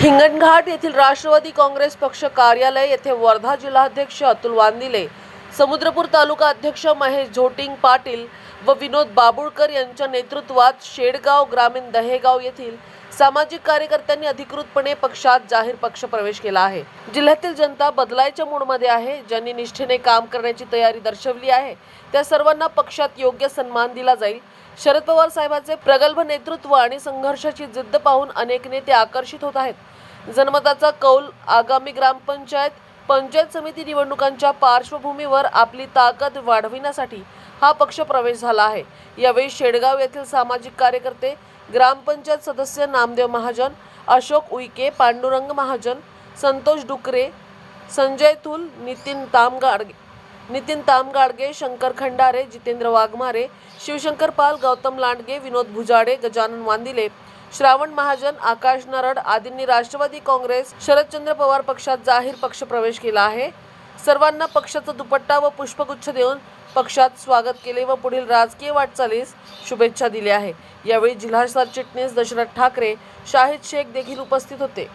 हिंगणघाट येथील राष्ट्रवादी काँग्रेस पक्ष कार्यालय येथे वर्धा जिल्हाध्यक्ष अतुल वांदिले, समुद्रपूर तालुका अध्यक्ष महेश झोटिंग पाटील व विनोद बाबुळकर यांच्या नेतृत्वात शेडगाव ग्रामीण दहेगाव येथील सामाजिक कार्यकर्त्यांनी अधिकृतपणे पक्षात जाहीर पक्ष प्रवेश केला आहे। जिल्ह्यातील जनता बदलायच्या मूडमध्ये आहे। ज्यांनी निष्ठेने काम करण्याची तयारी दर्शवली आहे त्या सर्वांना पक्षात योग्य सन्मान दिला जाईल। शरद पवार साहेबांचे प्रगल्भ नेतृत्व आणि संघर्षाची जिद्द पाहून अनेक नेते आकर्षित होत आहेत। जनमताचा कौल आगामी ग्रामपंचायत पंचायत समिती निवडणुकांच्या पार्श्वभूमीवर आपली ताकद वाढविण्यासाठी हा पक्ष प्रवेश झाला आहे। यावेळी शेडगाव येथील सामाजिक कार्यकर्ते, ग्रामपंचायत सदस्य नामदेव महाजन, अशोक उईके, पांडुरंग महाजन, संतोष डुकरे, संजय थुल, नितीन तामगाडगे, शंकर खंडारे, जितेंद्र वाघमारे, शिवशंकर पाल, गौतम लांडगे, विनोद भुजाडे, गजानन वांदिले, श्रावण महाजन, आकाश नरड आदींनी राष्ट्रवादी काँग्रेस शरदचंद्र पवार पक्षात जाहीर पक्ष प्रवेश केला आहे। सर्वांना पक्षाचा दुपट्टा व पुष्पगुच्छ देऊन पक्षात स्वागत केले व पुढील राजकीय वाटचालीस शुभेच्छा दिल्या आहे। यावेळी जिल्हा सरचिटणीस दशरथ ठाकरे, शाहिद शेख देखील उपस्थित होते।